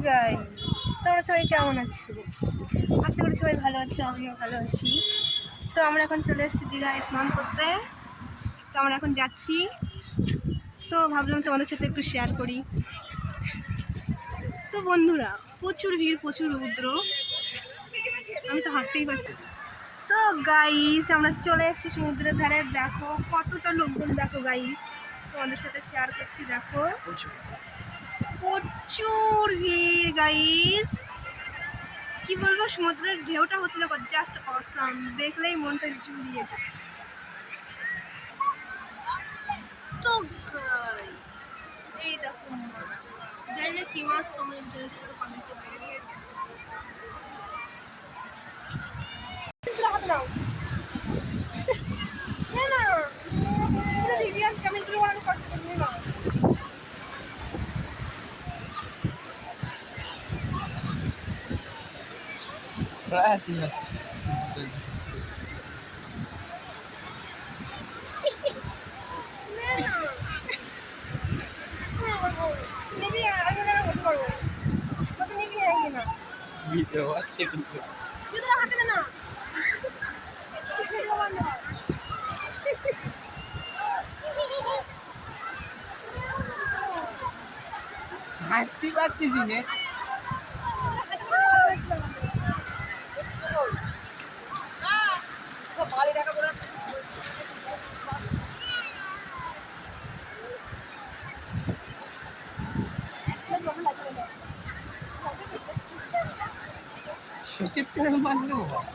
Guys, তোমরা সবাই কেমন আছো? আশা করি সবাই ভালো আছো, আমিও ভালো আছি। তো আমরা এখন চলে এসেছি দীঘায় স্নান করতে। তো আমরা এখন যাচ্ছি। তো ভাবলাম তোমাদের সাথে একটু শেয়ার করি। তো বন্ধুরা, প্রচুর ভিড়, প্রচুর রৌদ্র, আমি তো হাঁটতেই পারছি। তো গাইস, আমরা চলে এসেছি সমুদ্রের ধারে। দেখো কতটা লোকজন, দেখো গাইস, তোমাদের সাথে শেয়ার করছি। দেখো প্রচুর ভিড় গাইস, কি বলবো, সমুদ্রের ঢেউটা হচ্ছে দেখো, জাস্ট অসাম, দেখলেই মনটা জুড়িয়ে যায়। তো গাইস, এই দেখো মাছ, জানি না কি মাছ, তোমরা কমেন্টে বলো। হাতে দাও না, পুরো ভিডিও কেমন করে বানানো কষ্ট করে না। Praia যাচ্ছে নিবি, আমি না করতে পারবো, কত নিবি হ্যাঁ না ভিডিও আছে কিন্তু তুই তোরা হাতে দে না, ভিডিও বন্ধ কর। হাঁটতে পারতেছি না। শশীর তেল মারলেও হয়।